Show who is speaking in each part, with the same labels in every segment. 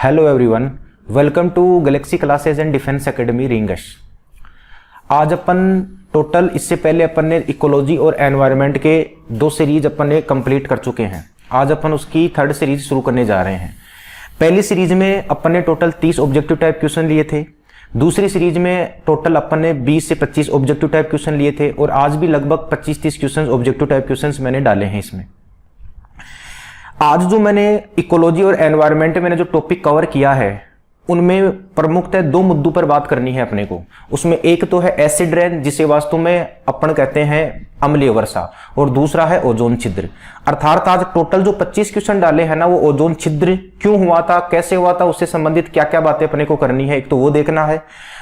Speaker 1: Hello everyone, welcome to Galaxy Classes and Defence Academy Ringas. आज अपन total इससे पहले अपन ने इकोलॉजी और एनवायरनमेंट के 2 सीरीज अपन ने कंप्लीट कर चुके हैं। आज अपन उसकी 3rd सीरीज शुरू करने जा रहे हैं। पहली सीरीज में अपन ने टोटल 30 ऑब्जेक्टिव टाइप क्वेश्चन लिए थे। दूसरी सीरीज में टोटल अपन ने 20 से 25 ऑब्जेक्टिव टाइप क्वेश्चन लिए थे और आज भी लगभग 25-30 क्वेश्चन ऑब्जेक्टिव टाइप क्वेश्चन मैंने डाले हैं इसमें। आज जो मैंने इकोलॉजी और एनवायरनमेंट मैंने जो टॉपिक कवर किया है उनमें प्रमुखतः 2 मुद्दों पर बात करनी है अपने को। उसमें एक तो है एसिड रेन, जिसे वास्तव में अपन कहते हैं अम्लीय वर्षा, और दूसरा है ओजोन छिद्र। अर्थात आज टोटल जो 25 क्वेश्चन डाले हैं ना, वो ओजोन छिद्र क्यों हुआ था, कैसे हुआ था, उससे संबंधित क्या क्या बातें अपने को करनी है, एक तो वो देखना है।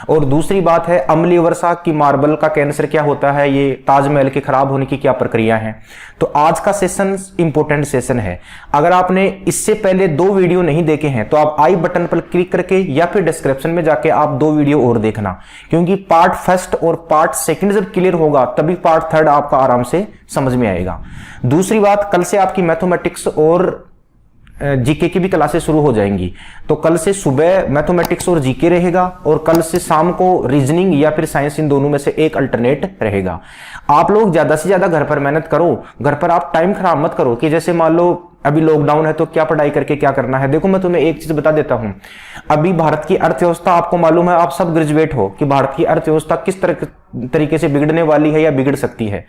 Speaker 1: और दूसरी बात है अम्लीय वर्षा की मार्बल का कैंसर क्या होता है, ये ताजमहल के खराब होने की क्या प्रक्रिया है। तो आज का सेशन इंपॉर्टेंट सेशन है। अगर आपने इससे पहले 2 वीडियो नहीं देखे हैं तो आप आई बटन पर क्लिक करके या फिर डिस्क्रिप्शन में जाके आप 2 वीडियो और देखना, क्योंकि पार्ट 1 और पार्ट 2 जब क्लियर होगा तभी पार्ट 3 आपका आराम से समझ में आएगा। दूसरी बात, कल से आपकी मैथमेटिक्स और जीके की भी क्लासेस शुरू हो जाएंगी। तो कल से सुबह मैथमेटिक्स और जीके रहेगा और कल से शाम को रीजनिंग या फिर साइंस, इन दोनों में से एक अल्टरनेट रहेगा। आप लोग ज्यादा से ज्यादा घर पर मेहनत करो, घर पर आप टाइम खराब मत करो कि जैसे मान लो अभी लॉकडाउन है तो क्या पढ़ाई करके क्या करना है। देखो मैं तुम्हें एक चीज बता देता हूं, अभी भारत की अर्थव्यवस्था आपको मालूम है, आप सब ग्रेजुएट हो कि भारत की अर्थव्यवस्था किस तरीके से बिगड़ने वाली है या बिगड़ सकती है।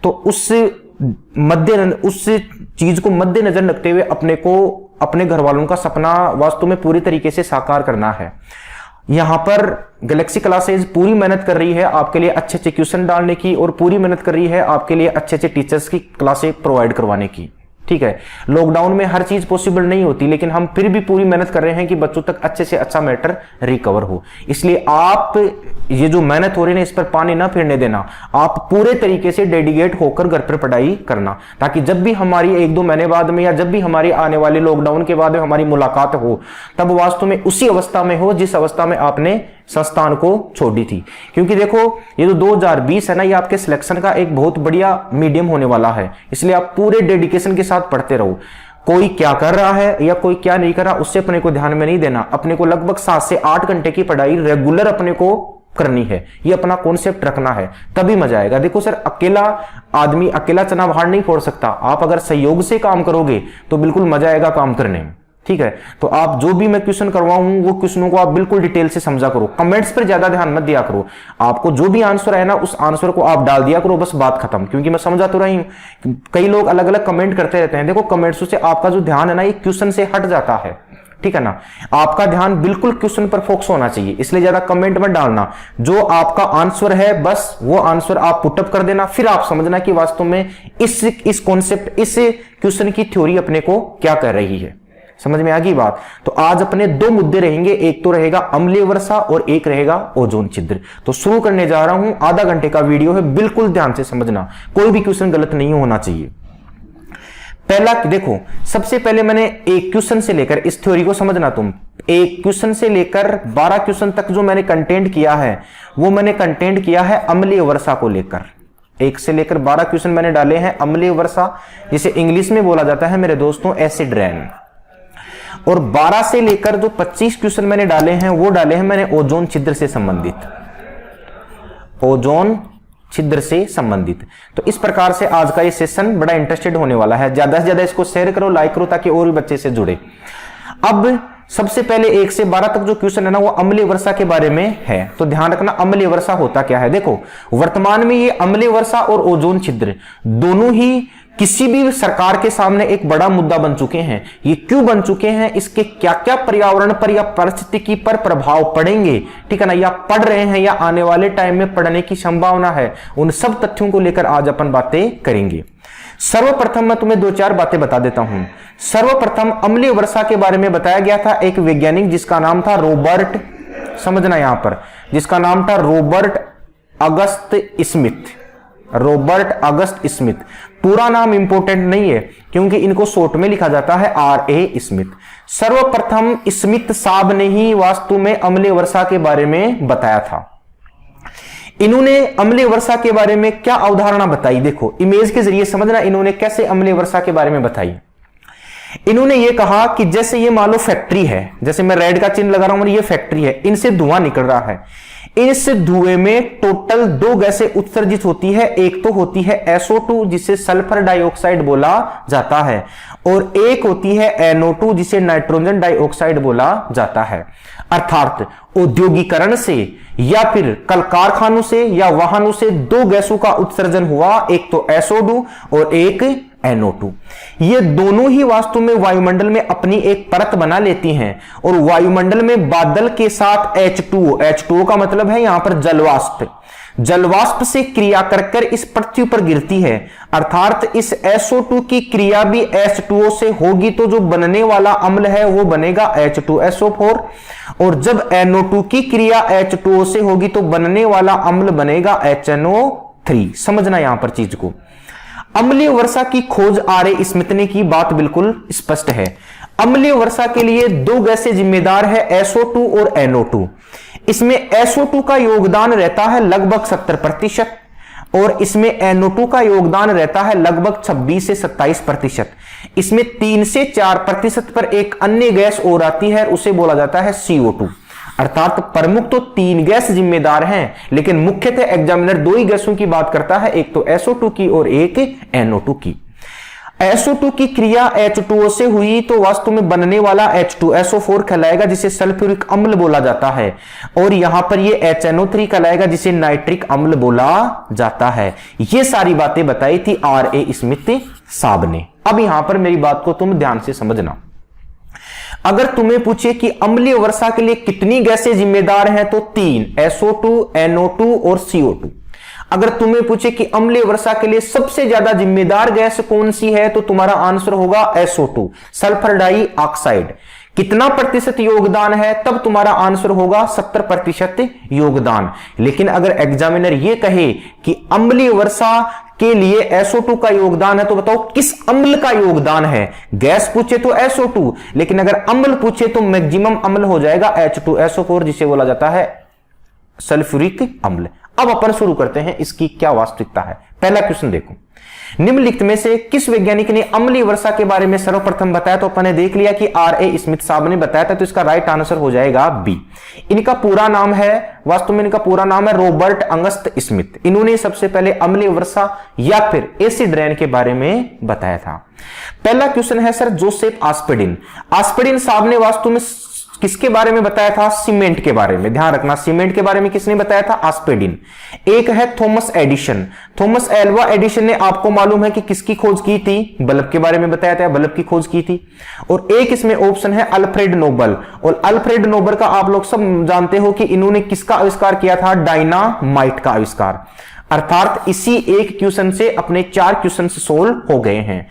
Speaker 1: तो उस चीज को मद्देनजर रखते हुए अपने को अपने घर वालों का सपना वास्तव में पूरी तरीके से साकार करना है। यहां पर गैलेक्सी क्लासेज पूरी मेहनत कर रही है आपके लिए अच्छे अच्छे क्वेश्चन डालने की, और पूरी मेहनत कर रही है आपके लिए अच्छे अच्छे टीचर्स की क्लासेज प्रोवाइड करवाने की। ठीक है, लॉकडाउन में हर चीज पॉसिबल नहीं होती, लेकिन हम फिर भी पूरी मेहनत कर रहे हैं कि बच्चों तक अच्छे से अच्छा मैटर रिकवर हो। इसलिए आप ये जो मेहनत हो रही है इस पर पानी ना फिरने देना, आप पूरे तरीके से डेडिकेट होकर घर पर पढ़ाई करना, ताकि जब भी हमारी 1-2 महीने बाद में या जब भी हमारी आने वाले लॉकडाउन के बाद में हमारी मुलाकात हो तब वास्तव में उसी अवस्था में हो जिस अवस्था में आपने संस्थान को छोड़ी थी। क्योंकि देखो ये जो 2020 है ना, ये आपके सिलेक्शन का एक बहुत बढ़िया मीडियम होने वाला है। इसलिए आप पूरे डेडिकेशन के साथ पढ़ते रहो। कोई क्या कर रहा है या कोई क्या नहीं कर रहा उससे अपने को ध्यान में नहीं देना। अपने को लगभग 7 से 8 घंटे की पढ़ाई रेगुलर अपने को करनी है, ये अपना कॉन्सेप्ट रखना है, तभी मजा आएगा। देखो सर, अकेला आदमी अकेला चना बाहर नहीं फोड़ सकता। आप अगर सहयोग से काम करोगे तो बिल्कुल मजा आएगा काम करने में। ठीक है, तो आप जो भी मैं क्वेश्चन करवाऊं वो क्वेश्चनों को आप बिल्कुल डिटेल से समझा करो, कमेंट्स पर ज्यादा ध्यान मत दिया करो। आपको जो भी आंसर है ना उस आंसर को आप डाल दिया करो, बस बात खत्म। क्योंकि मैं समझा तो रही हूं, कई लोग अलग अलग कमेंट करते रहते हैं। देखो कमेंट्स से आपका जो ध्यान है ना ये क्वेश्चन से हट जाता है। ठीक है ना, आपका ध्यान बिल्कुल क्वेश्चन पर फोकस होना चाहिए, इसलिए ज्यादा कमेंट मत डालना। जो आपका आंसर है बस वो आंसर आप पुटअप कर देना, फिर आप समझना कि वास्तव में इस कॉन्सेप्ट, इस क्वेश्चन की थ्योरी अपने को क्या कर रही है। समझ में आ गई बात। तो आज अपने 2 मुद्दे रहेंगे, एक तो रहेगा अम्लीय वर्षा और एक रहेगा ओजोन छिद्र। तो शुरू करने जा रहा हूं, आधा घंटे का वीडियो है, बिल्कुल ध्यान से समझना, कोई भी क्वेश्चन गलत नहीं होना चाहिए। पहला देखो, सबसे पहले मैंने एक क्वेश्चन से लेकर, इस थ्योरी को समझना तुम, एक क्वेश्चन से लेकर 12 क्वेश्चन तक जो मैंने कंटेंट किया है वो मैंने कंटेंट किया है अम्लीय वर्षा को लेकर। 1 से लेकर 12 क्वेश्चन मैंने डाले हैं अम्लीय वर्षा, जिसे इंग्लिश में बोला जाता है मेरे दोस्तों एसिड रेन। और 12 से लेकर जो 25 क्वेश्चन मैंने डाले हैं वो डाले हैं मैंने ओजोन छिद्र से संबंधित, ओजोन छिद्र से संबंधित। तो इस प्रकार से आज का ये सेशन बड़ा इंटरेस्टेड होने वाला है। ज्यादा से ज्यादा इसको शेयर करो, लाइक करो, ताकि और भी बच्चे से जुड़े। अब सबसे पहले 1 से 12 तक जो क्वेश्चन है ना वो अम्लीय वर्षा के बारे में है। तो ध्यान रखना अम्लीय वर्षा होता क्या है। देखो वर्तमान में ये अम्लीय वर्षा और ओजोन छिद्र दोनों ही किसी भी सरकार के सामने एक बड़ा मुद्दा बन चुके हैं। ये क्यों बन चुके हैं, इसके क्या क्या पर्यावरण पर या पारिस्थितिकी पर प्रभाव पड़ेंगे, ठीक है ना, या पड़ रहे हैं या आने वाले टाइम में पड़ने की संभावना है, उन सब तथ्यों को लेकर आज अपन बातें करेंगे। सर्वप्रथम मैं तुम्हें 2-4 बातें बता देता हूं। सर्वप्रथम अम्लीय वर्षा के बारे में बताया गया था एक वैज्ञानिक जिसका नाम था रॉबर्ट, समझना यहां पर, जिसका नाम था रॉबर्ट अगस्त स्मिथ। रॉबर्ट अगस्त स्मिथ, पूरा नाम इंपॉर्टेंट नहीं है क्योंकि इनको शॉर्ट में लिखा जाता है R.A. स्मिथ। सर्वप्रथम स्मिथ साहब ने ही वास्तव में अम्लीय वर्षा के बारे में बताया था। इन्होंने अम्लीय वर्षा के बारे में क्या अवधारणा बताई, देखो इमेज के जरिए समझना इन्होंने कैसे अम्लीय वर्षा के बारे में बताई। इन्होंने ये कहा कि जैसे ये मान लो फैक्ट्री है, जैसे मैं रेड का चिन्ह लगा रहा हूं, ये फैक्ट्री है, इनसे धुआं निकल रहा है। इस धुएं में टोटल 2 गैसें उत्सर्जित होती है। एक तो होती है SO2 जिसे सल्फर डाइऑक्साइड बोला जाता है, और एक होती है NO2 जिसे नाइट्रोजन डाइऑक्साइड बोला जाता है। अर्थात औद्योगिकरण से या फिर कल कारखानों से या वाहनों से 2 गैसों का उत्सर्जन हुआ, एक तो SO2 और एक NO2। ये दोनों ही वास्तव में वायुमंडल में अपनी एक परत बना लेती हैं, और वायुमंडल में बादल के साथ H2O का मतलब है यहां पर जलवाष्प से क्रिया कर इस पृथ्वी पर गिरती है। अर्थात इस SO2 की क्रिया भी H2O से होगी, तो जो बनने वाला अम्ल है वो बनेगा H2SO4, और जब NO2 की क्रिया H2O से होगी तो बनने वाला अम्ल बनेगा HNO3। समझना यहां पर चीज को। अम्लीय वर्षा की खोज आर.ए. स्मिथ ने की, बात बिल्कुल स्पष्ट है। अम्लीय वर्षा के लिए 2 गैसें जिम्मेदार है, SO2 और NO2। इसमें SO2 का योगदान रहता है लगभग 70%, और इसमें NO2 का योगदान रहता है लगभग 26 से 27%। इसमें 3 से 4% पर एक अन्य गैस और आती है, उसे बोला जाता है CO2। अर्थात प्रमुख तो 3 गैस जिम्मेदार हैं, लेकिन मुख्यतः एग्जामिनर 2 ही गैसों की बात करता है, एक तो SO2 की और एक NO2 की। SO2 की क्रिया H2O से हुई तो वास्तव में बनने वाला H2SO4 कहलाएगा, जिसे सल्फ्यूरिक अम्ल बोला जाता है, और यहां पर ये HNO3 कहलाएगा, जिसे नाइट्रिक अम्ल बोला जाता है। ये सारी बातें बताई थी R.A. स्मिथ साहब ने। अब यहां पर मेरी बात को तुम ध्यान से समझना। अगर तुम्हें पूछे कि अम्लीय वर्षा के लिए कितनी गैसें जिम्मेदार हैं, तो 3, SO2, NO2 और CO2। अगर तुम्हें पूछे कि अम्लीय वर्षा के लिए सबसे ज्यादा जिम्मेदार गैस कौन सी है, तो तुम्हारा आंसर होगा SO2, सल्फर डाइऑक्साइड। कितना प्रतिशत योगदान है, तब तुम्हारा आंसर होगा 70% योगदान। लेकिन अगर एग्जामिनर यह कहे कि अम्लीय वर्षा के लिए SO2 का योगदान है, तो बताओ किस अम्ल का योगदान है। गैस पूछे तो SO2, लेकिन अगर अम्ल पूछे तो मैक्सिमम अम्ल हो जाएगा H2SO4, जिसे बोला जाता है सल्फ्यूरिक अम्ल। अब अपन शुरू करते हैं इसकी क्या वास्तविकता है। पहला क्वेश्चन देखो, निम्नलिखित में से किस वैज्ञानिक ने अम्लीय वर्षा के बारे में सर्वप्रथम बताया। तो अपन ने देख लिया कि R.A. स्मिथ साहब ने बताया था, तो इसका राइट आंसर हो जाएगा बी। इनका पूरा नाम है, वास्तव में इनका पूरा नाम है रॉबर्ट अगस्त स्मिथ। इन्होंने सबसे पहले अम्लीय वर्षा या फिर एसिड रेन के बारे में बताया था। पहला क्वेश्चन है सर जोसेफ आस्पेडिन। आस्पेडिन साहब ने वास्तव में किसके बारे में बताया था, सीमेंट के बारे में। ध्यान रखना, सीमेंट के बारे में किसने बताया था, आस्पेडिन। एक है Thomas Edison. Thomas Alva Edison ने आपको मालूम है कि किसकी खोज की थी, बल्ब के बारे में बताया था, बल्ब की खोज की थी। और एक इसमें ऑप्शन है अल्फ्रेड नोबल। और अल्फ्रेड नोबल का आप लोग सब जानते हो कि इन्होंने किसका आविष्कार किया था, डायनामाइट का आविष्कार। अर्थात इसी एक क्वेश्चन से अपने 4 क्वेश्चन सोल्व हो गए हैं।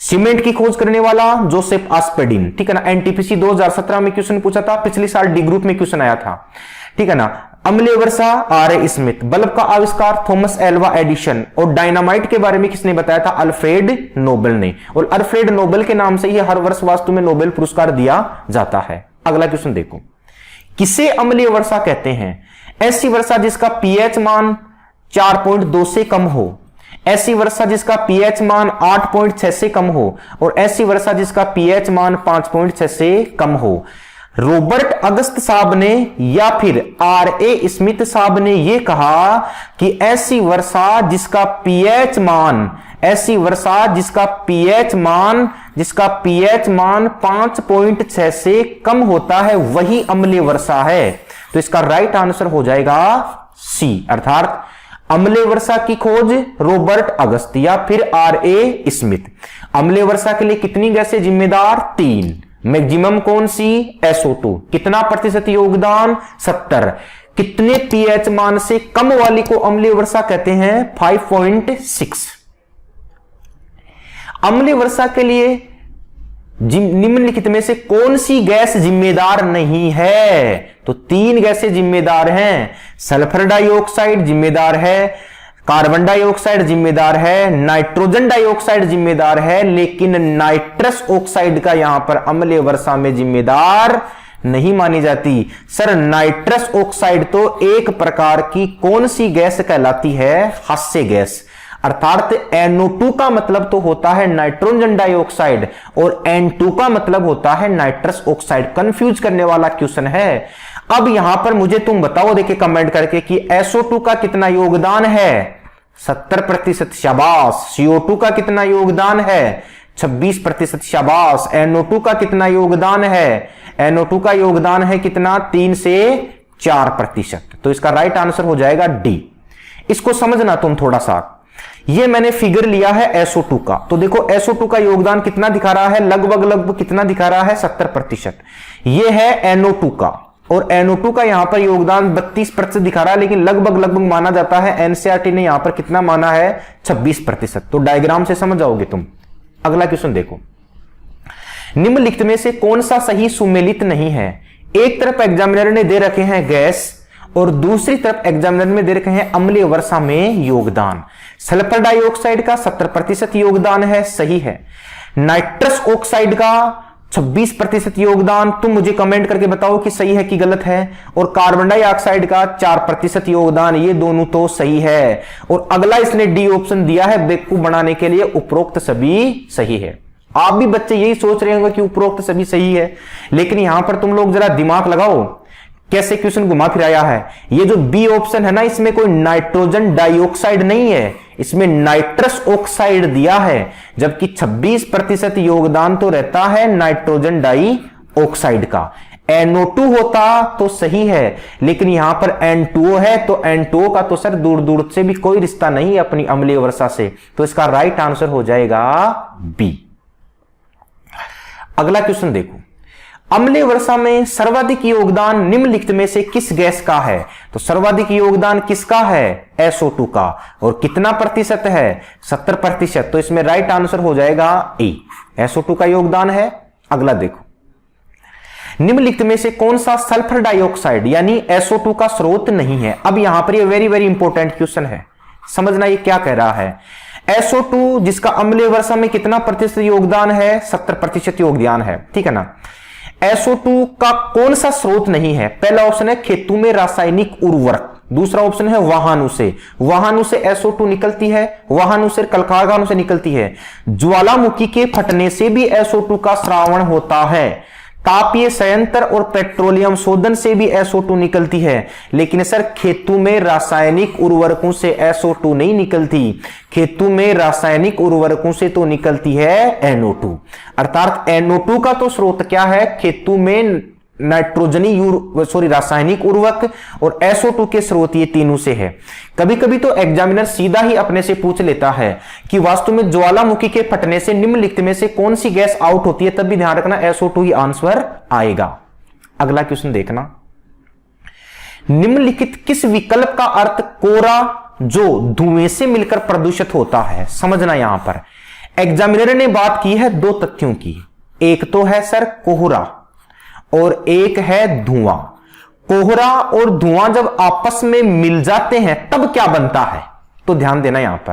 Speaker 1: सीमेंट की खोज करने वाला जोसेफ आस्पेडिन, ठीक है ना। एनटीपीसी 2017 में क्वेश्चन पूछा था, पिछले साल डी ग्रुप में क्वेश्चन आया था, ठीक है ना। अम्लीय वर्षा R.A. स्मिथ, बल्ब का आविष्कार थॉमस एल्वा एडिशन, और डायनामाइट के बारे में किसने बताया था, अल्फ्रेड नोबेल ने। और अल्फ्रेड नोबेल के नाम से ही हर वर्ष वास्तव में नोबेल पुरस्कार दिया जाता है। अगला क्वेश्चन देखो, किसे अम्लीय वर्षा कहते हैं। ऐसी वर्षा जिसका पीएच मान 4.2 से कम हो, ऐसी वर्षा जिसका पीएच मान 8.6 से कम हो, और ऐसी वर्षा जिसका पीएच मान 5.6 से कम हो। रॉबर्ट अगस्त साहब ने या फिर R.A. स्मिथ साहब ने यह कहा कि ऐसी वर्षा जिसका पीएच मान, ऐसी वर्षा जिसका पीएच मान 5.6 से कम होता है, वही अम्लीय वर्षा है। तो इसका राइट आंसर हो जाएगा सी, अर्थात अम्लीय वर्षा की खोज रॉबर्ट अगस्त या फिर R.A. स्मिथ। अम्लीय वर्षा के लिए कितनी गैसें जिम्मेदार, 3। मैक्सिमम कौन सी, SO2। कितना प्रतिशत योगदान, 70। कितने पीएच मान से कम वाली को अम्लीय वर्षा कहते हैं, 5.6। अम्लीय वर्षा के लिए निम्नलिखित में से कौन सी गैस जिम्मेदार नहीं है। तो 3 गैसें जिम्मेदार हैं, सल्फर डाइऑक्साइड जिम्मेदार है, कार्बन डाइऑक्साइड जिम्मेदार है, नाइट्रोजन डाइऑक्साइड जिम्मेदार है, लेकिन नाइट्रस ऑक्साइड का यहां पर अम्लीय वर्षा में जिम्मेदार नहीं मानी जाती। सर नाइट्रस ऑक्साइड तो एक प्रकार की कौन सी गैस कहलाती है, हास्य गैस। अर्थात NO2 का मतलब तो होता है नाइट्रोजन डाइऑक्साइड और N2 का मतलब होता है नाइट्रस ऑक्साइड। कंफ्यूज करने वाला क्वेश्चन है। अब यहां पर मुझे तुम बताओ देखिए कमेंट करके कि SO2 का कितना योगदान है? 70%। शाबाश। CO2 का कितना योगदान है? 26%। शाबाश। NO2 का कितना योगदान है? NO2 का योगदान है कितना? 3 से 4%। तो इसका राइट आंसर हो जाएगा डी। इसको समझना तुम थोड़ा सा। ये मैंने फिगर लिया है SO2 का, तो देखो SO2 का योगदान कितना दिखा रहा है? लगभग कितना दिखा रहा है? 70%। ये है NO2 का, और NO2 का यहां पर योगदान 32% दिखा रहा है, लेकिन लगभग माना जाता है। NCERT ने यहां पर कितना माना है? 26%। तो डायग्राम से समझ जाओगे तुम। अगला क्वेश्चन देखो, निम्नलिखित में से कौन सा सही सुमेलित नहीं है? एक तरफ एग्जामिनर ने दे रखे हैं गैस और दूसरी तरफ एग्जामिनर में दे रखे हैं अम्लीय वर्षा में योगदान। सल्फर डाइऑक्साइड का 70% योगदान है, सही है। नाइट्रस ऑक्साइड का 26% योगदान, तुम मुझे कमेंट करके बताओ कि सही है कि गलत है। और कार्बन डाइऑक्साइड का 4% योगदान, ये दोनों तो सही है। और अगला इसने डी ऑप्शन दिया है बेवकूफ बनाने के लिए, उपरोक्त सभी सही है। आप भी बच्चे यही सोच रहे होंगे कि उपरोक्त सभी सही है, लेकिन यहां पर तुम लोग जरा दिमाग लगाओ कैसे क्वेश्चन घुमा फिराया है। ये जो बी ऑप्शन है ना, इसमें कोई नाइट्रोजन डाइऑक्साइड नहीं है, इसमें नाइट्रस ऑक्साइड दिया है, जबकि 26% योगदान तो रहता है नाइट्रोजन डाइऑक्साइड का। NO2 होता तो सही है, लेकिन यहां पर N2O है, तो N2O का तो सर दूर दूर से भी कोई रिश्ता नहीं है अपनी अम्लीय वर्षा से। तो इसका राइट आंसर हो जाएगा बी। अगला क्वेश्चन देखो, अम्लीय वर्षा में सर्वाधिक योगदान निम्नलिखित में से किस गैस का है? तो सर्वाधिक योगदान किसका है? SO2 का। और कितना प्रतिशत है? 70%। तो इसमें राइट आंसर हो जाएगा ए, SO2 का योगदान है। अगला देखो, निम्नलिखित में से कौन सा सल्फर डाइऑक्साइड यानी SO2 का स्रोत नहीं है? अब यहां पर ये वेरी इंपॉर्टेंट क्वेश्चन है, समझना ये क्या कह रहा है। SO2 जिसका अम्लीय वर्षा में कितना प्रतिशत योगदान है? 70% योगदान है, ठीक है ना। SO2 का कौन सा स्रोत नहीं है? पहला ऑप्शन है खेतों में रासायनिक उर्वरक, दूसरा ऑप्शन है वाहनों से SO2 निकलती है, वाहनों से, कल कारखानों से निकलती है। ज्वालामुखी के फटने से भी SO2 का स्रावण होता है। तापीय संयंत्र और पेट्रोलियम शोधन से भी SO2 निकलती है, लेकिन सर खेतों में रासायनिक उर्वरकों से SO2 नहीं निकलती। खेतों में रासायनिक उर्वरकों से तो निकलती है NO2। अर्थात NO2 का तो स्रोत क्या है? खेतों में रासायनिक उर्वरक, और SO2 के स्रोत ये तीनों से है। कभी कभी तो एग्जामिनर सीधा ही अपने से पूछ लेता है कि वास्तव में ज्वालामुखी के फटने से निम्नलिखित में से कौन सी गैस आउट होती है, तब भी ध्यान रखना SO2 ही आंसर आएगा। अगला क्वेश्चन देखना, निम्नलिखित किस विकल्प का अर्थ कोहरा जो धुएं से मिलकर प्रदूषित होता है? समझना यहां पर एग्जामिनर ने बात की है दो तथ्यों की, एक तो है सर कोहरा और एक है धुआं। कोहरा और धुआं जब आपस में मिल जाते हैं तब क्या बनता है? तो ध्यान देना यहां पर,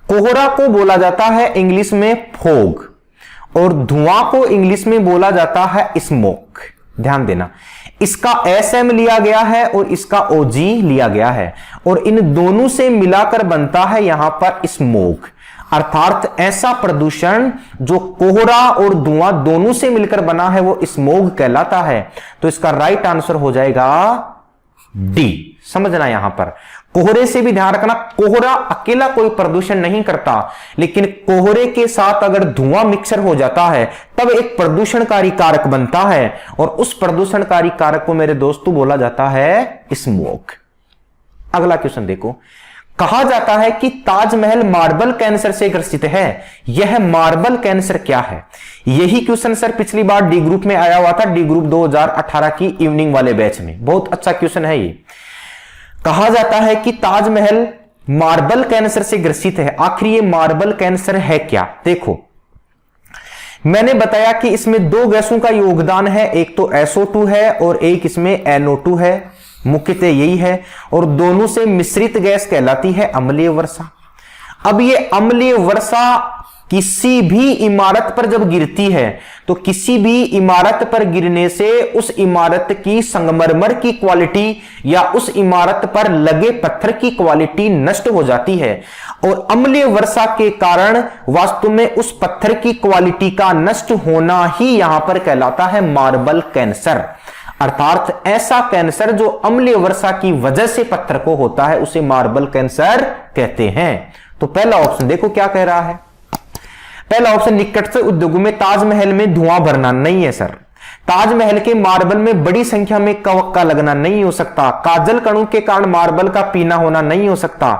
Speaker 1: कोहरा को बोला जाता है इंग्लिश में फॉग और धुआं को इंग्लिश में बोला जाता है स्मोक। ध्यान देना, इसका SM लिया गया है और इसका OG लिया गया है, और इन दोनों से मिलाकर बनता है यहां पर स्मोक। अर्थात ऐसा प्रदूषण जो कोहरा और धुआं दोनों से मिलकर बना है वो स्मोग कहलाता है। तो इसका राइट आंसर हो जाएगा डी। समझना यहां पर कोहरे से भी ध्यान रखना, कोहरा अकेला कोई प्रदूषण नहीं करता, लेकिन कोहरे के साथ अगर धुआं मिक्सर हो जाता है तब एक प्रदूषणकारी कारक बनता है, और उस प्रदूषणकारी कारक को मेरे दोस्तों बोला जाता है स्मोक। अगला क्वेश्चन देखो, कहा जाता है कि ताजमहल मार्बल कैंसर से ग्रसित है। यह मार्बल कैंसर क्या है? यही क्वेश्चन सर पिछली बार डी ग्रुप में आया हुआ था, डी ग्रुप 2018 की इवनिंग वाले बैच में। बहुत अच्छा क्वेश्चन है ये। कहा जाता है कि ताजमहल मार्बल कैंसर से ग्रसित है। आखिर ये मार्बल कैंसर है क्या? देखो, मैंने बताया कि इसमें दो गैसों का योगदान है, एक तो SO2 है और एक इसमें NO2 है, मुख्यतः यही है, और दोनों से मिश्रित गैस कहलाती है अम्लीय वर्षा। अब ये अम्लीय वर्षा किसी भी इमारत पर जब गिरती है तो किसी भी इमारत पर गिरने से उस इमारत की संगमरमर की क्वालिटी या उस इमारत पर लगे पत्थर की क्वालिटी नष्ट हो जाती है और अम्लीय वर्षा के कारण वास्तव में उस पत्थर की क्वालिटी का नष्ट होना ही यहां पर कहलाता है मार्बल कैंसर। अर्थात ऐसा कैंसर जो अम्लीय वर्षा की वजह से पत्थर को होता है उसे मार्बल कैंसर कहते हैं। तो पहला ऑप्शन देखो क्या कह रहा है। पहला ऑप्शन, निकट से उद्योगों में ताजमहल में धुआं भरना, नहीं है सर। ताजमहल के मार्बल में बड़ी संख्या में कवक्का लगना नहीं हो सकता। काजल कणों के कारण मार्बल का पीना होना नहीं हो सकता।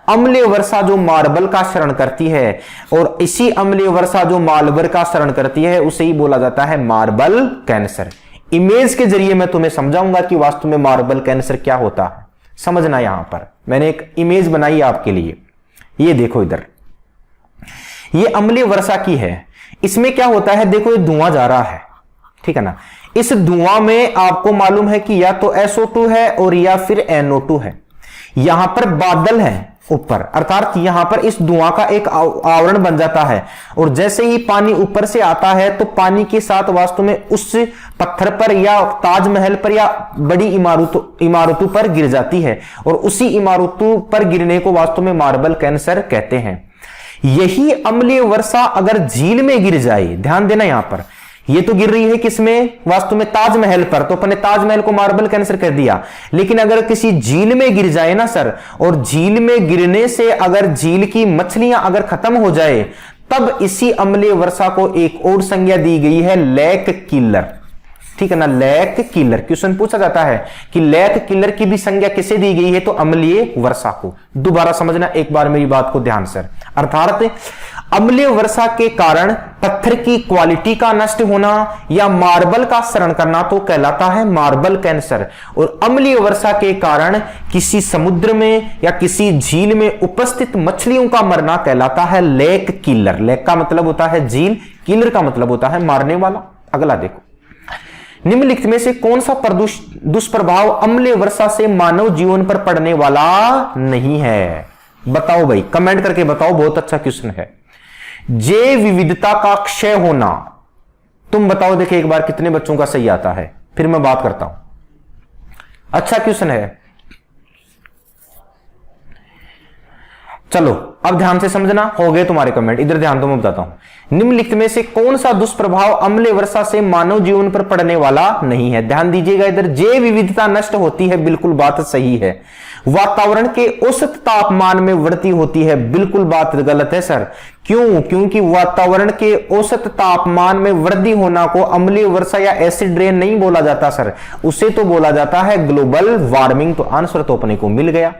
Speaker 1: अम्लीय वर्षा जो मार्बल का शरण करती है और इसी अम्लीय वर्षा जो मार्बल का शरण करती है उसे ही बोला जाता है मार्बल कैंसर। इमेज के जरिए मैं तुम्हें समझाऊंगा कि वास्तव में मार्बल कैंसर क्या होता है। समझना, यहां पर मैंने एक इमेज बनाई आपके लिए, ये देखो इधर, ये अम्लीय वर्षा की है। इसमें क्या होता है, देखो ये धुआं जा रहा है, ठीक है ना। इस धुआं में आपको मालूम है कि या तो SO2 है और या फिर NO2 है। यहां पर बादल है ऊपर, अर्थात यहां पर इस धुआं का एक आवरण बन जाता है और जैसे ही पानी ऊपर से आता है तो पानी के साथ वास्तव में उस पत्थर पर या ताजमहल पर या बड़ी इमारतों पर गिर जाती है और उसी इमारतों पर गिरने को वास्तव में मार्बल कैंसर कहते हैं। यही अम्लीय वर्षा अगर झील में गिर जाए, ध्यान देना यहां पर, ये तो गिर रही है किसमें, वास्तव में ताजमहल पर, तो अपने ताजमहल को मार्बल कैंसर कर दिया। लेकिन अगर किसी झील में गिर जाए ना सर, और झील में गिरने से अगर झील की मछलियां अगर खत्म हो जाए, तब इसी अम्लीय वर्षा को एक और संज्ञा दी गई है, लेक किलर, ठीक है ना। लेक किलर क्वेश्चन पूछा जाता है कि लेक किलर की भी संज्ञा किसे दी गई है, तो अम्लीय वर्षा को। दोबारा समझना एक बार मेरी बात को ध्यान से, अर्थात अम्लीय वर्षा के कारण पत्थर की क्वालिटी का नष्ट होना या मार्बल का शरण करना तो कहलाता है मार्बल कैंसर, और अम्लीय वर्षा के कारण किसी समुद्र में या किसी झील में उपस्थित मछलियों का मरना कहलाता है लेक किलर। लेक का मतलब होता है झील, किलर का मतलब होता है मारने वाला। अगला देखो, निम्नलिखित में से कौन सा दुष्प्रभाव अम्लीय वर्षा से मानव जीवन पर पड़ने वाला नहीं है, बताओ भाई, कमेंट करके बताओ। बहुत अच्छा क्वेश्चन है। जैव विविधता का क्षय होना, तुम बताओ, देखिए एक बार कितने बच्चों का सही आता है, फिर मैं बात करता हूं। अच्छा क्वेश्चन है, चलो अब ध्यान से समझना। हो गए तुम्हारे कमेंट, इधर ध्यान दो, मैं बताता हूं। निम्नलिखित में से कौन सा दुष्प्रभाव अम्लीय वर्षा से मानव जीवन पर पड़ने वाला नहीं है, ध्यान दीजिएगा इधर। जैव विविधता नष्ट होती है, बिल्कुल बात सही है। वातावरण के औसत तापमान में वृद्धि होती है, बिल्कुल बात गलत है सर। क्यों? क्योंकि वातावरण के औसत तापमान में वृद्धि होना को अम्लीय वर्षा या एसिड रेन नहीं बोला जाता सर, उसे तो बोला जाता है ग्लोबल वार्मिंग। तो आंसर तो अपने को मिल गया।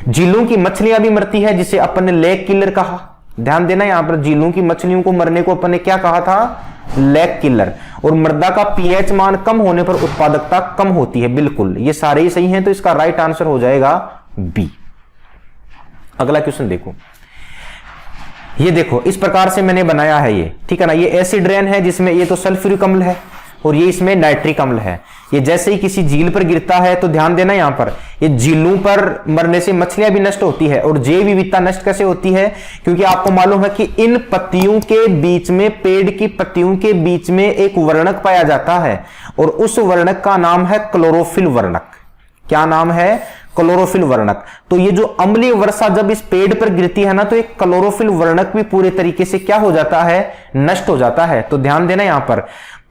Speaker 1: झीलों की मछलियां भी मरती है, जिसे अपन ने लेक किलर कहा। ध्यान देना यहां पर, झीलों की मछलियों को मरने को अपन ने क्या कहा था, लेक किलर। और मृदा का पीएच मान कम होने पर उत्पादकता कम होती है, बिल्कुल ये सारे ही सही हैं, तो इसका राइट आंसर हो जाएगा बी। अगला क्वेश्चन देखो, ये देखो इस प्रकार से मैंने बनाया है ये, ठीक है ना। ये एसिड रेन है जिसमें ये तो सल्फ्यूरिक अम्ल है और ये इसमें नाइट्रिक अम्ल है। ये जैसे ही किसी झील पर गिरता है तो ध्यान देना यहां पर, ये झीलों पर मरने से मछलियां भी नष्ट होती है। और जैव विविधता नष्ट कैसे होती है, क्योंकि आपको मालूम है कि इन पत्तियों के बीच में, पेड़ की पत्तियों के बीच में एक वर्णक पाया जाता है और उस वर्णक का नाम है क्लोरोफिल वर्णक। क्या नाम है, क्लोरोफिल वर्णक। तो ये जो अम्लीय वर्षा जब इस पेड़ पर गिरती है ना, तो एक क्लोरोफिल वर्णक भी पूरे तरीके से क्या हो जाता है, नष्ट हो जाता है। तो ध्यान देना यहां पर,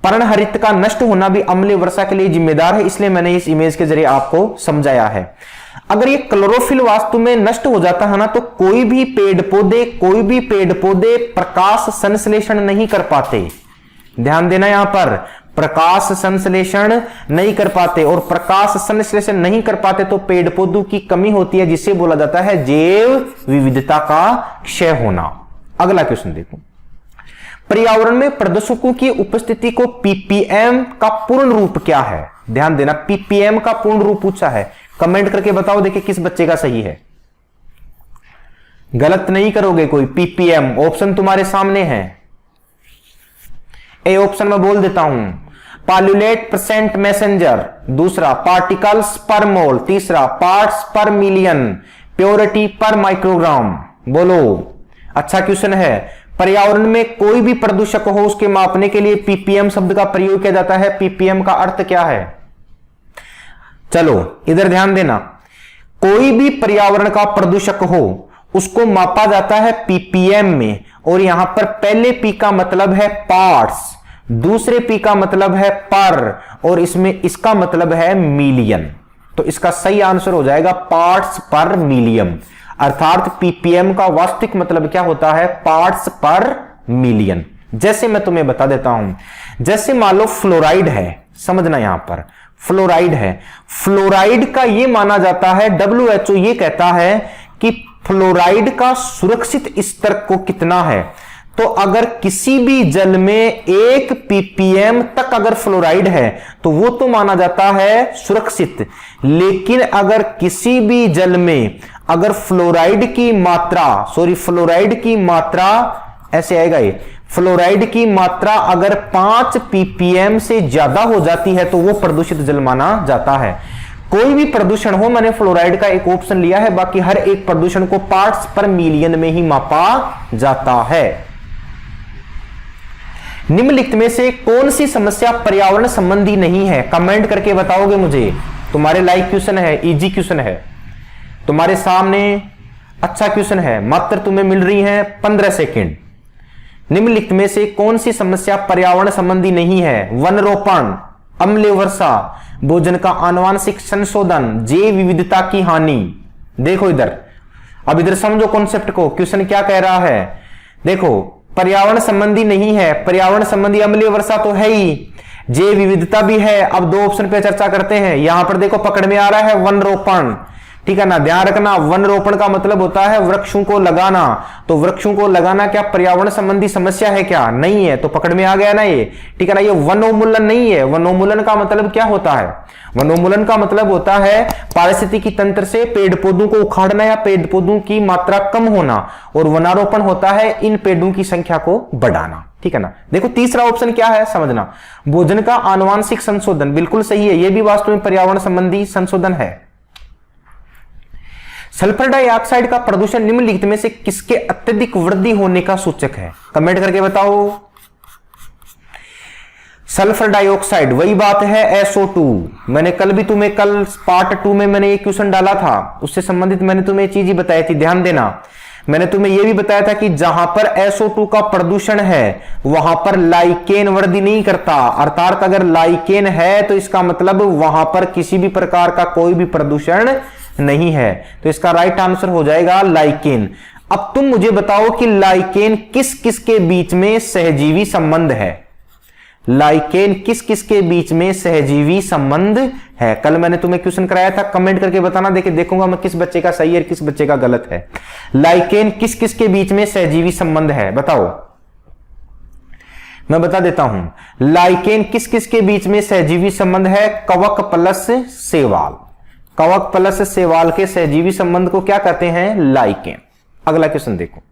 Speaker 1: पर्णहरित का नष्ट होना भी अम्लीय वर्षा के लिए जिम्मेदार है, इसलिए मैंने इस इमेज के जरिए आपको समझाया है। अगर ये क्लोरोफिल वास्तु में नष्ट हो जाता है ना, तो कोई भी पेड़ पौधे प्रकाश संश्लेषण नहीं कर पाते। ध्यान देना यहां पर, प्रकाश संश्लेषण नहीं कर पाते, और प्रकाश संश्लेषण नहीं कर पाते तो पेड़ पौधों की कमी होती है, जिसे बोला जाता है जैव विविधता का क्षय होना। अगला क्वेश्चन देखो, पर्यावरण में प्रदूषकों की उपस्थिति को पीपीएम का पूर्ण रूप क्या है। ध्यान देना, पीपीएम का पूर्ण रूप पूछा है, कमेंट करके बताओ, देखिए किस बच्चे का सही है। गलत नहीं करोगे कोई। पीपीएम ऑप्शन तुम्हारे सामने है। ए ऑप्शन में बोल देता हूं, पाल्यूलेट परसेंट मैसेंजर, दूसरा पार्टिकल्स पर मोल, तीसरा पार्ट्स पर मिलियन, प्योरिटी पर माइक्रोग्राम। बोलो, अच्छा क्वेश्चन है। पर्यावरण में कोई भी प्रदूषक हो उसके मापने के लिए पीपीएम शब्द का प्रयोग किया जाता है। पीपीएम का अर्थ क्या है? चलो इधर ध्यान देना, कोई भी पर्यावरण का प्रदूषक हो उसको मापा जाता है पीपीएम में, और यहां पर पहले पी का मतलब है पार्ट्स, दूसरे पी का मतलब है पर, और इसमें इसका मतलब है मिलियन। तो इसका सही आंसर हो जाएगा पार्ट्स पर मिलियन, अर्थात पीपीएम का वास्तविक मतलब क्या होता है? पार्ट्स पर मिलियन। जैसे मैं तुम्हें बता देता हूं, जैसे मान लो फ्लोराइड है, समझना यहां पर फ्लोराइड है, फ्लोराइड का यह माना जाता है, WHO ये कहता है कि फ्लोराइड का सुरक्षित स्तर को कितना है, तो अगर किसी भी जल में 1 ppm तक अगर फ्लोराइड है तो वो तो माना जाता है सुरक्षित। लेकिन अगर किसी भी जल में अगर फ्लोराइड की मात्रा ऐसे आएगा, ये फ्लोराइड की मात्रा अगर 5 ppm से ज्यादा हो जाती है तो वो प्रदूषित जल माना जाता है। कोई भी प्रदूषण हो, मैंने फ्लोराइड का एक ऑप्शन लिया है, बाकी हर एक प्रदूषण को पार्ट्स पर मिलियन में ही मापा जाता है। निम्नलिखित में से कौन सी समस्या पर्यावरण संबंधी नहीं है? कमेंट करके बताओगे मुझे। तुम्हारे लाइक क्वेश्चन है, इजी क्वेश्चन है, तुम्हारे सामने अच्छा क्वेश्चन है, मात्र तुम्हें मिल रही है 15 सेकंड। निम्नलिखित में से कौन सी समस्या पर्यावरण संबंधी नहीं है? वन रोपण, अम्लीय वर्षा, भोजन का आनुवांशिक संशोधन, जैव विविधता की हानि। देखो इधर, अब इधर समझो कॉन्सेप्ट को, क्वेश्चन क्या कह रहा है। देखो पर्यावरण संबंधी नहीं है, पर्यावरण संबंधी अम्लीय वर्षा तो है ही, जैव विविधता भी है। अब 2 ऑप्शन पे चर्चा करते हैं। यहां पर देखो पकड़ में आ रहा है वन रोपण, ठीक है ना, ध्यान रखना वन रोपण का मतलब होता है वृक्षों को लगाना। तो वृक्षों को लगाना क्या पर्यावरण संबंधी समस्या है? क्या नहीं है, तो पकड़ में आ गया ना ये, ठीक है ना। ये वनोन्मूलन नहीं है। वनोन्मूलन का मतलब क्या होता है? वनोन्मूलन का मतलब होता है पारिस्थितिकी तंत्र से पेड़ पौधों को उखाड़ना या पेड़ पौधों की मात्रा कम होना, और वनारोपण होता है इन पेड़ों की संख्या को बढ़ाना, ठीक है ना। देखो तीसरा ऑप्शन क्या है समझना, भोजन का आनुवांशिक संशोधन, बिल्कुल सही है, यह भी वास्तव में पर्यावरण संबंधी संशोधन है। सल्फर डाइऑक्साइड का प्रदूषण निम्नलिखित में से किसके अत्यधिक वृद्धि होने का सूचक है? कमेंट करके बताओ। सल्फर डाइऑक्साइड, वही बात है SO2। मैंने कल भी तुम्हें, कल पार्ट 2 में मैंने एक क्वेश्चन डाला था, उससे संबंधित मैंने तुम्हें चीज ही बताई थी, ध्यान देना। मैंने तुम्हें यह भी बताया था कि जहां पर SO2 का प्रदूषण है वहां पर लाइकेन वृद्धि नहीं करता, अर्थात अगर लाइकेन है तो इसका मतलब वहां पर किसी भी प्रकार का कोई भी प्रदूषण नहीं है। तो इसका राइट आंसर हो जाएगा लाइकेन। अब तुम मुझे बताओ कि लाइकेन किस किस के बीच में सहजीवी संबंध है? लाइकेन किस किस के बीच में सहजीवी संबंध है? कल मैंने तुम्हें क्वेश्चन कराया था, कमेंट करके बताना, देखूंगा मैं किस बच्चे का सही है किस बच्चे का गलत है। लाइकेन किस किस के बीच में सहजीवी संबंध है बताओ। मैं बता देता हूं, लाइकेन किस किस के बीच में सहजीवी संबंध है? कवक प्लस शैवाल। कवक प्लस शैवाल के सहजीवी संबंध को क्या कहते हैं? लाइकेन। अगला क्वेश्चन देखो,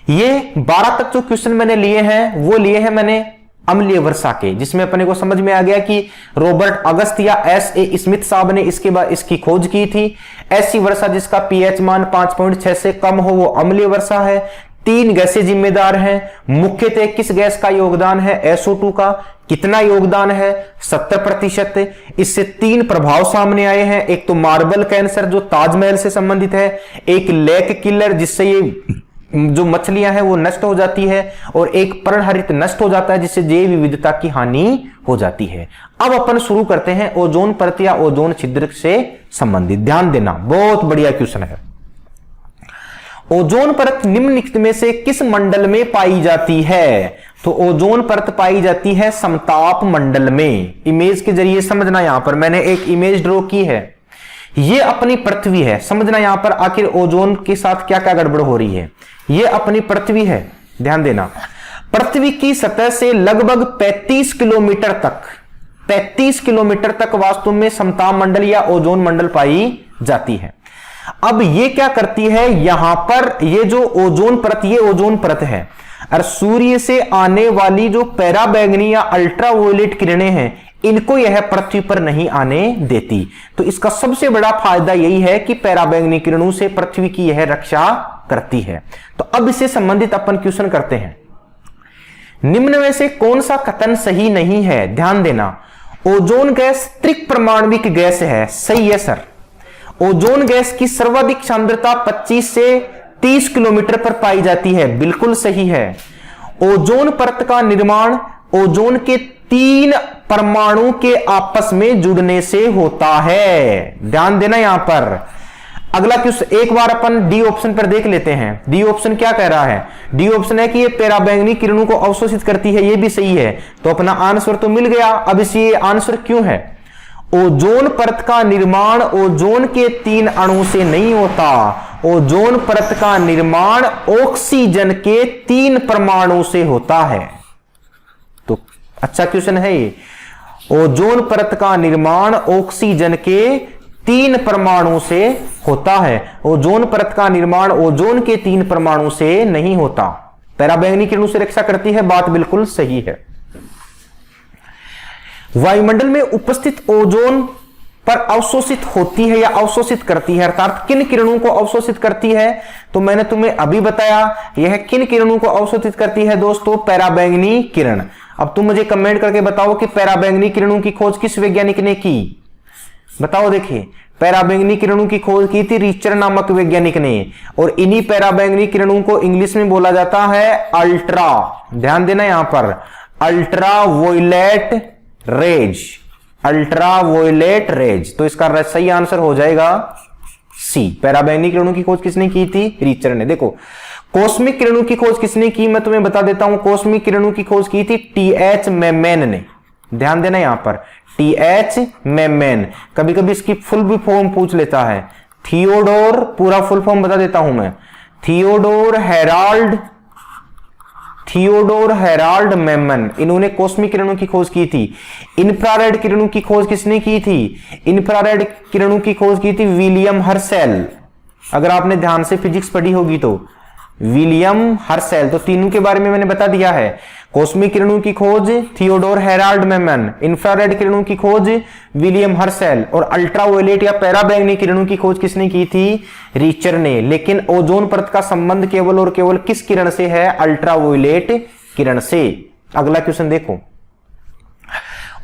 Speaker 1: ये 12 तक जो क्वेश्चन मैंने लिए हैं वो लिए हैं मैंने अम्लीय वर्षा के, जिसमें अपने को समझ में आ गया कि रॉबर्ट अगस्त या S.A. स्मिथ साहब ने इसके बाद इसकी खोज की थी। ऐसी वर्षा जिसका pH मान 5.6 से कम हो वो अम्लीय वर्षा है। 3 गैसें जिम्मेदार हैं। मुख्यतः किस गैस का योगदान है? SO2 का। कितना योगदान है? 70%। इससे 3 प्रभाव सामने आए हैं। एक तो मार्बल कैंसर जो ताजमहल से संबंधित है, एक लेक किलर जिससे ये जो मछलियां हैं वो नष्ट हो जाती है, और एक पर्णहरित नष्ट हो जाता है जिससे जैव विविधता की हानि हो जाती है। अब अपन शुरू करते हैं ओजोन परत या ओजोन छिद्र से संबंधित। ध्यान देना, बहुत बढ़िया क्वेश्चन है। ओजोन परत निम्नलिखित में से किस मंडल में पाई जाती है? तो ओजोन परत पाई जाती है समताप मंडल में। इमेज के जरिए समझना, यहां पर मैंने एक इमेज ड्रॉ की है, ये अपनी पृथ्वी है। समझना यहां पर आखिर ओजोन के साथ क्या क्या गड़बड़ हो रही है। ये अपनी पृथ्वी है, ध्यान देना। पृथ्वी की सतह से लगभग 35 किलोमीटर तक वास्तव में समताप मंडल या ओजोन मंडल पाई जाती है। अब ये क्या करती है, यहां पर ये जो ओजोन परत, ये ओजोन परत है, और सूर्य से आने वाली जो पैराबैंगनी या अल्ट्रावायलेट किरणें हैं इनको यह पृथ्वी पर नहीं आने देती। तो इसका सबसे बड़ा फायदा यही है कि पैराबैंगनी किरणों से पृथ्वी की यह रक्षा करती है। तो अब इससे संबंधित अपन क्वेश्चन करते हैं। निम्न में से कौन सा कथन सही नहीं है? ध्यान देना, ओजोन गैस त्रिपरमाण्विक गैस है। सही है सर। ओजोन गैस की सर्वाधिक सांद्रता 25 से 30 किलोमीटर पर पाई जाती है। बिल्कुल सही है। ओजोन परत का निर्माण ओजोन के 3 परमाणु के आपस में जुड़ने से होता है। ध्यान देना यहां पर। अगला क्वेश्चन एक बार अपन डी ऑप्शन पर देख लेते हैं। डी ऑप्शन क्या कह रहा है? डी ऑप्शन है कि ये पराबैंगनी किरणों को अवशोषित करती है। ये भी सही है, तो अपना आंसर तो मिल गया। अब इसी आंसर क्यों है? ओजोन परत का निर्माण ओजोन के 3 अणु से नहीं होता। ओजोन परत का निर्माण ऑक्सीजन के 3 परमाणु से होता है। तो अच्छा क्वेश्चन है ये। ओजोन परत का निर्माण ऑक्सीजन के 3 परमाणु से होता है। ओजोन परत का निर्माण ओजोन के 3 परमाणु से नहीं होता। पराबैंगनी किरणों से रक्षा करती है, बात बिल्कुल सही है। वायुमंडल में उपस्थित ओजोन पर अवशोषित होती है या अवशोषित करती है, अर्थात किन किरणों को अवशोषित करती है? तो मैंने तुम्हें अभी बताया, यह किन किरणों को अवशोषित करती है दोस्तों? पराबैंगनी किरण। अब तुम मुझे कमेंट करके बताओ कि पराबैंगनी किरणों की खोज किस वैज्ञानिक ने की? बताओ। देखिए, पराबैंगनी किरणों की खोज की थी रिचर नामक वैज्ञानिक ने, और इन्हीं पराबैंगनी किरणों को इंग्लिश में बोला जाता है अल्ट्रा। ध्यान देना यहां पर, ultra violet rays. Ultra violet rays. तो इसका सही आंसर हो जाएगा सी। पराबैंगनी किरणों की खोज किसने की थी? रिचर ने। देखो, कॉस्मिक किरणों की खोज किसने की? मैं तुम्हें बता देता हूं। कॉस्मिक किरणों की खोज की थी टीएच मेमेन ने। ध्यान देना यहां पर, टीएच मेमेन। कभी कभी इसकी फुल भी फॉर्म पूछ लेता है। थियोडोर, पूरा फुल फॉर्म बता देता हूं मैं, थियोडोर हेराल्ड मेमन। इन्होंने कॉस्मिक किरणों की खोज की थी। इंफ्रारेड किरणों की खोज किसने की थी? इंफ्रारेड किरणों की खोज की थी विलियम हर्शेल। अगर आपने ध्यान से फिजिक्स पढ़ी होगी तो विलियम हर्शेल। तो तीनों के बारे में मैंने बता दिया है। कॉस्मिक किरणों की खोज थियोडोर हेराल्ड मेमन, इंफ्रारेड किरणों की खोज विलियम हर्शेल, और अल्ट्रावायलेट या पराबैंगनी किरणों की खोज किसने की थी? रिचर ने। लेकिन ओजोन परत का संबंध केवल और केवल किस किरण से है? अल्ट्रावायलेट किरण से। अगला क्वेश्चन देखो,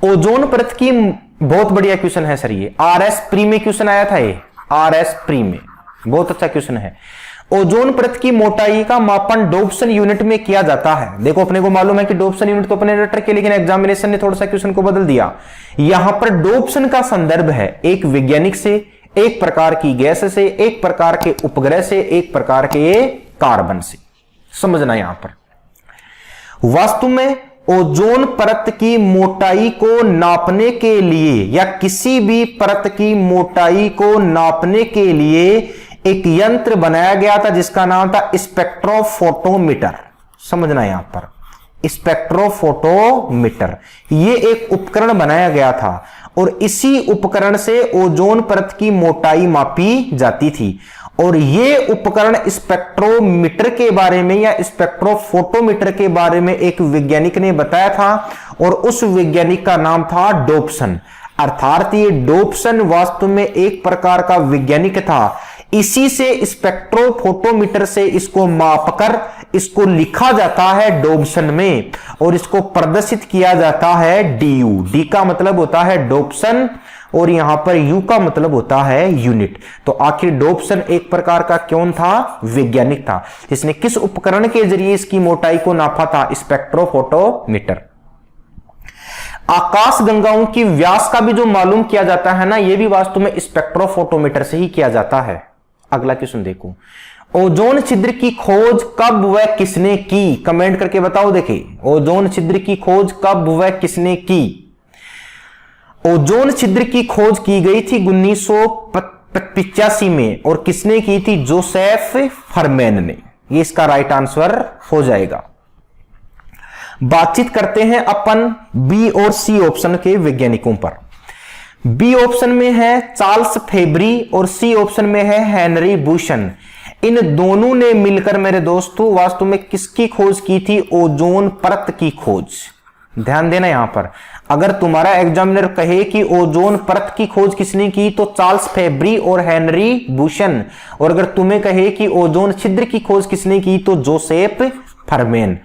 Speaker 1: ओजोन परत की, बहुत बढ़िया क्वेश्चन है सर ये, आरएस प्री में क्वेश्चन आया था ये, आरएस प्री में, बहुत अच्छा क्वेश्चन है। ओजोन परत की मोटाई का मापन डोप्सन यूनिट में किया जाता है। देखो, अपने को मालूम है कि डोप्सन यूनिट तो अपने रट के, लेकिन एग्जामिनेशन ने थोड़ा सा क्वेश्चन को बदल दिया। यहां पर डोप्सन का संदर्भ है एक वैज्ञानिक से, एक प्रकार की गैस से, एक प्रकार के उपग्रह से, एक प्रकार के कार्बन से। समझना यहां पर, वास्तव में ओजोन परत की मोटाई को नापने के लिए या किसी भी परत की मोटाई को नापने के लिए एक यंत्र बनाया गया था जिसका नाम था स्पेक्ट्रोफोटोमीटर। समझना यहां पर, स्पेक्ट्रोफोटोमीटर, ये एक उपकरण बनाया गया था और इसी उपकरण से ओजोन परत की मोटाई मापी जाती थी। और ये उपकरण स्पेक्ट्रोमीटर के बारे में या स्पेक्ट्रोफोटोमीटर के बारे में एक वैज्ञानिक ने बताया था, और उस वैज्ञानिक का नाम था डोप्सन। अर्थात ये डोप्सन वास्तव में एक प्रकार का वैज्ञानिक था। इसी से स्पेक्ट्रोफोटोमीटर से इसको मापकर इसको लिखा जाता है डोप्सन में, और इसको प्रदर्शित किया जाता है डीयू। डी का मतलब होता है डोप्सन, और यहां पर यू का मतलब होता है यूनिट। तो आखिर डोप्सन एक प्रकार का कौन था? वैज्ञानिक था, जिसने किस उपकरण के जरिए इसकी मोटाई को नापा था? स्पेक्ट्रोफोटोमीटर। आकाश गंगाओं की व्यास का भी जो मालूम किया जाता है ना, यह भी वास्तव में स्पेक्ट्रोफोटोमीटर से ही किया जाता है। अगला क्वेश्चन देखो, ओजोन छिद्र की खोज कब व किसने की? कमेंट करके बताओ। देखिए, ओजोन छिद्र की खोज कब व किसने की? ओजोन छिद्र की खोज की गई थी 1985 में, और किसने की थी? जोसेफ फरमेन ने। ये इसका राइट आंसर हो जाएगा। बातचीत करते हैं अपन बी और सी ऑप्शन के वैज्ञानिकों पर। बी ऑप्शन में है चार्ल्स फेब्री और सी ऑप्शन में है हेनरी बुशन। इन दोनों ने मिलकर मेरे दोस्तों वास्तव में किसकी खोज की थी? ओजोन परत की खोज। ध्यान देना यहां पर, अगर तुम्हारा एग्जामिनर कहे कि ओजोन परत की खोज किसने की तो चार्ल्स फैब्री और हेनरी बुशन, और अगर तुम्हें कहे कि ओजोन छिद्र की खोज किसने की तो जोसेफ फरमेन।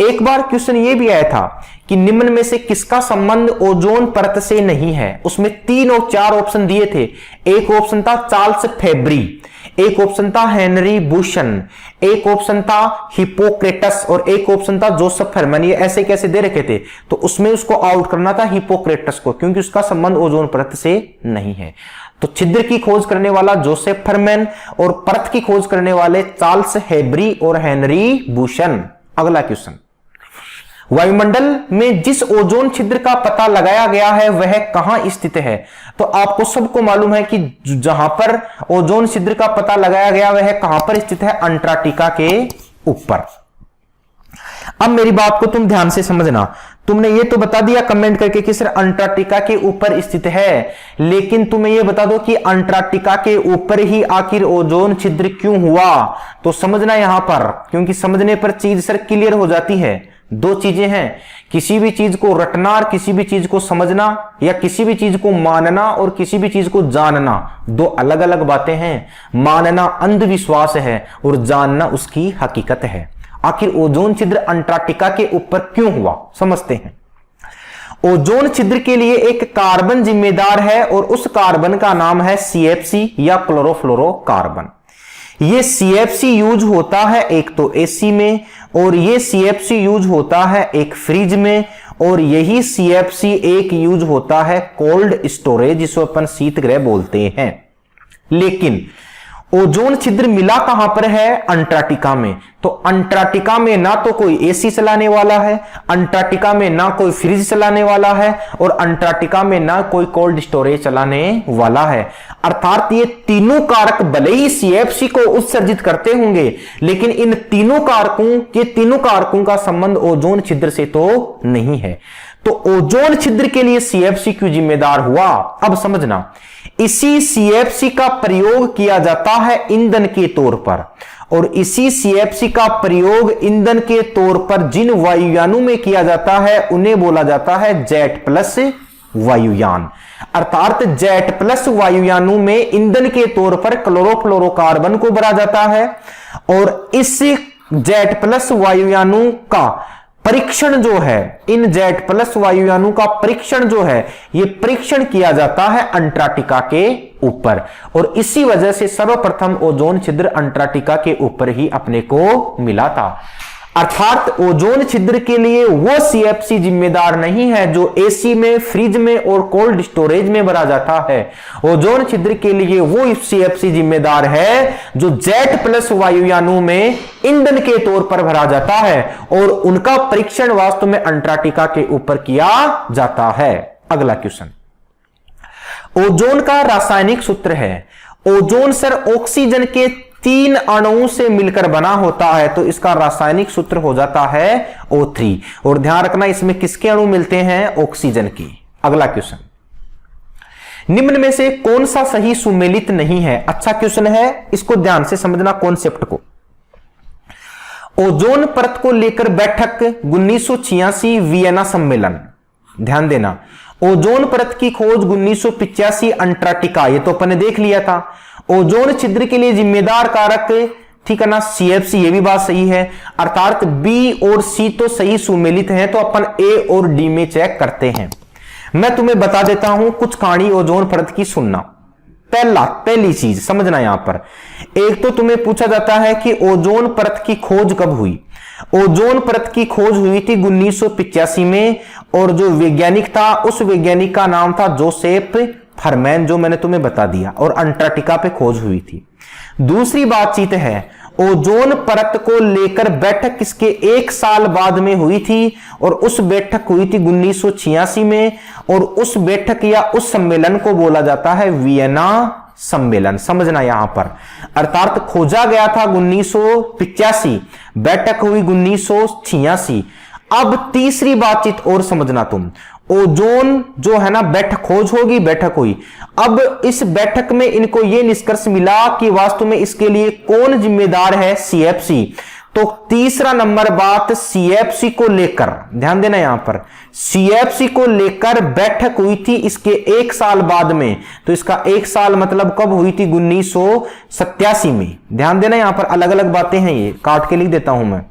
Speaker 1: एक बार क्वेश्चन ये भी आया था कि निम्न में से किसका संबंध ओजोन परत से नहीं है, उसमें 3 और 4 ऑप्शन दिए थे। एक ऑप्शन था चार्ल्स फैब्री, एक ऑप्शन था हेनरी बुशन, एक ऑप्शन था हिपोक्रेटस और एक ऑप्शन था जोसेफ फरमेन। ये ऐसे कैसे दे रखे थे, तो उसमें उसको आउट करना था हिपोक्रेटस को, क्योंकि उसका संबंध ओजोन परत से नहीं है। तो छिद्र की खोज करने वाला जोसेफ फरमेन और परत की खोज करने वाले चार्ल्स फैब्री और हेनरी बुशन। अगला क्वेश्चन, वायुमंडल में जिस ओजोन छिद्र का पता लगाया गया है वह कहां स्थित है। तो आपको सबको मालूम है कि जहां पर ओजोन छिद्र का पता लगाया गया वह कहां पर स्थित है, अंटार्कटिका के ऊपर। अब मेरी बात को तुम ध्यान से समझना, तुमने ये तो बता दिया कमेंट करके कि सर अंटार्कटिका के ऊपर स्थित है, लेकिन तुम्हें ये बता दो कि अंटार्कटिका के ऊपर ही आखिर ओजोन छिद्र क्यों हुआ। तो समझना यहां पर, क्योंकि समझने पर चीज सर क्लियर हो जाती है। दो चीजें हैं, किसी भी चीज को रटना और किसी भी चीज को समझना, या किसी भी चीज को मानना और किसी भी चीज को जानना, दो अलग अलग बातें हैं। मानना अंधविश्वास है और जानना उसकी हकीकत है। आखिर ओजोन छिद्र अंटार्कटिका के ऊपर क्यों हुआ, समझते हैं। ओजोन छिद्र के लिए एक कार्बन जिम्मेदार है और उस कार्बन का नाम है CFC या क्लोरोफ्लोरोकार्बन। ये CFC यूज होता है एक तो AC में, और ये CFC यूज होता है एक फ्रिज में, और यही CFC एक यूज होता है कोल्ड स्टोरेज, जिसको अपन शीतगृह बोलते हैं। लेकिन ओजोन छिद्र मिला कहां पर है, अंटार्कटिका में। तो अंटार्कटिका में ना तो कोई AC चलाने वाला है, अंटार्कटिका में ना कोई फ्रिज चलाने वाला है, और अंटार्कटिका में ना कोई कोल्ड स्टोरेज चलाने वाला है। अर्थात ये तीनों कारक भले ही CFC को उत्सर्जित करते होंगे, लेकिन इन तीनों कारकों का संबंध ओजोन छिद्र से तो नहीं है। तो ओजोन छिद्र के लिए CFC क्यों जिम्मेदार हुआ, अब समझना। इसी CFC का प्रयोग किया जाता है ईंधन के तौर पर, और इसी CFC का प्रयोग ईंधन के तौर पर जिन वायुयानों में किया जाता है उन्हें बोला जाता है जेट प्लस वायुयान। अर्थात जेट प्लस वायुयानों में ईंधन के तौर पर क्लोरोफ्लोरोकार्बन को भरा जाता है, और इस जेट प्लस वायुयानों का परीक्षण जो है, इन जेट प्लस वायुयानों का परीक्षण जो है, यह परीक्षण किया जाता है अंटार्कटिका के ऊपर, और इसी वजह से सर्वप्रथम ओजोन छिद्र अंटार्कटिका के ऊपर ही अपने को मिला था। अर्थात ओजोन छिद्र के लिए वो CFC जिम्मेदार नहीं है जो AC में, फ्रिज में और कोल्ड स्टोरेज में भरा जाता है। ओजोन छिद्र के लिए वो CFC जिम्मेदार है जो जेट प्लस वायुयानों में ईंधन के तौर पर भरा जाता है, और उनका परीक्षण वास्तव में अंटार्कटिका के ऊपर किया जाता है। अगला क्वेश्चन, ओजोन का रासायनिक सूत्र है। ओजोन सर ऑक्सीजन के 3 अणुओं से मिलकर बना होता है, तो इसका रासायनिक सूत्र हो जाता है O3। और ध्यान रखना इसमें किसके अणु मिलते हैं, ऑक्सीजन की। अगला क्वेश्चन, निम्न में से कौन सा सही सुमेलित नहीं है। अच्छा क्वेश्चन है, इसको ध्यान से समझना कॉन्सेप्ट को। ओजोन परत को लेकर बैठक 1986 वियना सम्मेलन, ध्यान देना। ओजोन परत की खोज 1985 अंटार्कटिका, ये तो अपन ने देख लिया था। ओजोन छिद्र के लिए जिम्मेदार कारक, ठीक है ना, CFC, ये भी बात सही है। अर्थात B और C तो सही सुमेलित हैं, तो अपन A और D में चेक करते हैं। मैं तुम्हें बता देता हूं कुछ कहानी ओजोन परत की, सुनना। पहली चीज समझना, यहां पर एक तो तुम्हें पूछा जाता है कि ओजोन परत की खोज कब हुई। ओजोन परत की खोज हुई थी 1985 में, और जो वैज्ञानिक था उस वैज्ञानिक का नाम था जोसेफ फरमेन, जो मैंने तुम्हें बता दिया, और अंटार्कटिका पे खोज हुई थी। दूसरी बातचीत है, ओजोन परत को लेकर बैठक किसके 1 साल बाद में हुई थी, और उस बैठक हुई थी 1986 में, और उस बैठक या उस सम्मेलन को बोला जाता है वियना सम्मेलन। समझना यहां पर, अर्थात खोजा गया था 1985, बैठक हुई 1986। अब तीसरी बातचीत और समझना तुम, ओजोन जो है ना, बैठक खोज होगी, बैठक हुई। अब इस बैठक में इनको यह निष्कर्ष मिला कि वास्तव में इसके लिए कौन जिम्मेदार है, CFC। तो तीसरा नंबर बात सीएफसी को लेकर, ध्यान देना यहां पर, सीएफसी को लेकर बैठक हुई थी इसके एक साल बाद में। तो इसका एक साल मतलब कब हुई थी? 1987 में। ध्यान देना यहां पर अलग अलग बातें हैं, ये काट के लिख देता हूं मैं,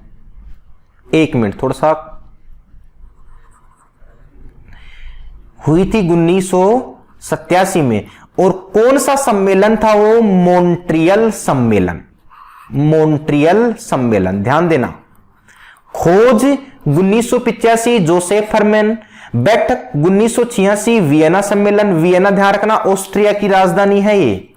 Speaker 1: एक मिनट, थोड़ा सा। हुई थी 1987 में। और कौन सा सम्मेलन था वो? मॉन्ट्रियल सम्मेलन। मॉन्ट्रियल सम्मेलन, ध्यान देना। खोज 1985 जोसेफ फरमैन, बैठक 1986 वियना सम्मेलन। वियना ध्यान रखना ऑस्ट्रिया की राजधानी है, ये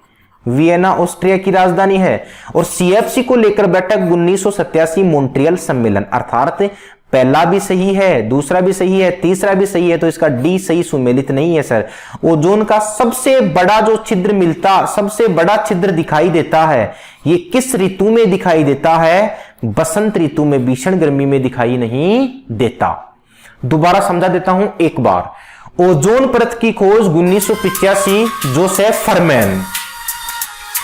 Speaker 1: वियना ऑस्ट्रिया की राजधानी है। और सीएफसी को लेकर बैठक 1987 मॉन्ट्रियल सम्मेलन। अर्थात पहला भी सही है, दूसरा भी सही है, तीसरा भी सही है, तो इसका डी सही सुमेलित नहीं है सर। ओजोन का सबसे बड़ा जो छिद्र मिलता, सबसे बड़ा छिद्र दिखाई देता है, ये किस ऋतु में दिखाई देता है? बसंत ऋतु में, भीषण गर्मी में दिखाई नहीं देता। दोबारा समझा देता हूं एक बार। ओजोन परत की खोज 1985 जोसेफ फरमैन।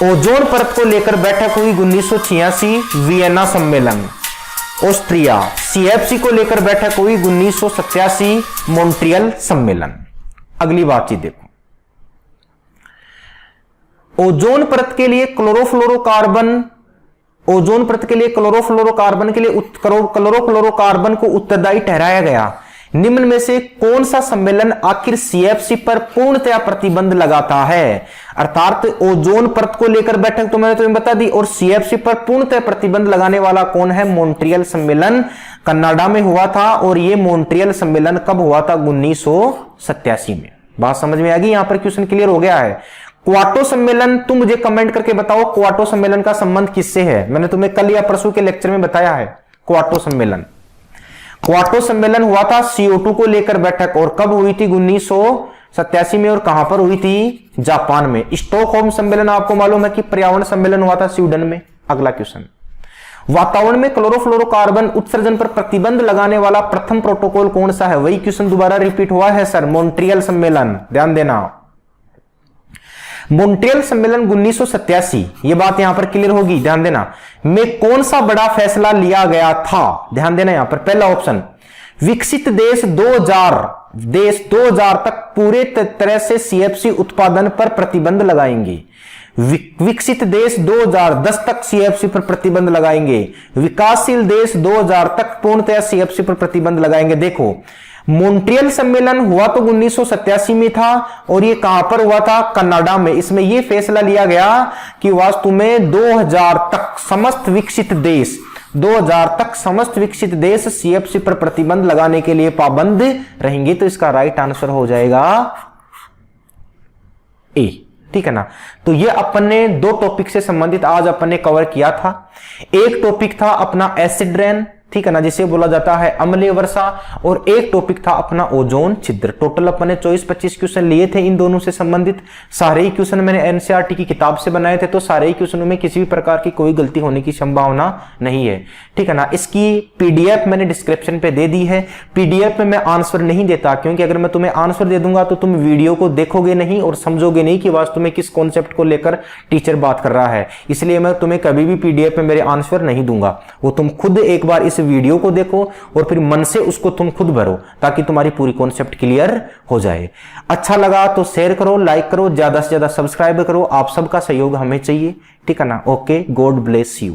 Speaker 1: ओजोन परत को लेकर बैठक हुई 1986 वियना सम्मेलन ऑस्ट्रिया। सीएफसी को लेकर बैठक हुई 1987 मॉन्ट्रियल सम्मेलन। अगली बातचीत देखो, ओजोन परत के लिए क्लोरोफ्लोरोकार्बन, ओजोन परत के लिए क्लोरोफ्लोरोकार्बन के लिए क्लोरोफ्लोरोकार्बन को उत्तरदायी ठहराया गया। निम्न में से कौन सा सम्मेलन आखिर सीएफसी पर पूर्णतया प्रतिबंध लगाता है? अर्थात ओजोन परत को लेकर बैठक तो मैंने तुम्हें बता दी, और सीएफसी पर पूर्णतः प्रतिबंध लगाने वाला कौन है? मॉन्ट्रियल सम्मेलन कनाडा में हुआ था। और यह मॉन्ट्रियल सम्मेलन कब हुआ था? 1987 में। बात समझ में आ गई? यहां पर क्वेश्चन क्लियर हो गया है। क्वाटो सम्मेलन, तुम मुझे कमेंट करके बताओ क्वाटो सम्मेलन का संबंध किससे है? मैंने तुम्हें कल या परसों के लेक्चर में बताया है क्वाटो सम्मेलन। क्वाटो सम्मेलन हुआ था CO2 को लेकर बैठक, और कब हुई थी? 1987 में। और कहां पर हुई थी? जापान में। स्टॉकहोम सम्मेलन आपको मालूम है कि पर्यावरण सम्मेलन हुआ था स्वीडन में। अगला क्वेश्चन, वातावरण में क्लोरोफ्लोरोकार्बन उत्सर्जन पर प्रतिबंध लगाने वाला प्रथम प्रोटोकॉल कौन सा है? वही क्वेश्चन दोबारा रिपीट हुआ है सर, मॉन्ट्रियल सम्मेलन। ध्यान देना, मॉन्ट्रियल सम्मेलन 1987, ये बात यहां पर क्लियर होगी। ध्यान देना, में कौन सा बड़ा फैसला लिया गया था? ध्यान देना यहां पर पहला ऑप्शन, विकसित देश 2000 तक पूरे तरह से सीएफसी उत्पादन पर प्रतिबंध लगाएंगे। विकसित देश 2010 तक सीएफसी पर प्रतिबंध लगाएंगे। विकासशील देश 2000 तक पूर्णतः सीएफसी पर प्रतिबंध लगाएंगे। देखो, मॉन्ट्रियल सम्मेलन हुआ तो 1987 में था, और ये कहां पर हुआ था? कनाडा में। इसमें यह फैसला लिया गया कि वास्तव में 2000 तक समस्त विकसित देश, 2000 तक समस्त विकसित देश सीएफसी पर प्रतिबंध लगाने के लिए पाबंद रहेंगे। तो इसका राइट आंसर हो जाएगा ए। ठीक है ना? तो ये अपन ने दो टॉपिक से संबंधित आज अपन ने कवर किया था। एक टॉपिक था अपना एसिड रेन, ठीक है ना, जिसे बोला जाता है अम्लीय वर्षा, और एक टॉपिक था अपना ओजोन छिद्र। टोटल अपन ने 24-25 क्वेश्चन लिए थे इन दोनों से संबंधित। सारे ही क्वेश्चन मैंने एनसीईआरटी की किताब से बनाए थे, तो सारे ही क्वेश्चनों में किसी भी प्रकार की कोई गलती होने की संभावना नहीं है। ठीक है ना? इसकी पीडीएफ मैंने डिस्क्रिप्शन पे दे दी है। पीडीएफ में मैं आंसर नहीं देता, क्योंकि अगर मैं तुम्हें आंसर दे दूंगा तो तुम वीडियो को देखोगे नहीं और समझोगे नहीं कि वास्तव में किस कॉन्सेप्ट को लेकर टीचर बात कर रहा है। इसलिए मैं तुम्हें कभी भी पीडीएफ में मेरे आंसर नहीं दूंगा। वो तुम खुद एक बार इस वीडियो को देखो और फिर मन से उसको तुम खुद भरो, ताकि तुम्हारी पूरी कॉन्सेप्ट क्लियर हो जाए। अच्छा लगा तो शेयर करो, लाइक करो, ज्यादा से ज्यादा सब्सक्राइब करो। आप सबका सहयोग हमें चाहिए। ठीक है ना? Okay, God bless you.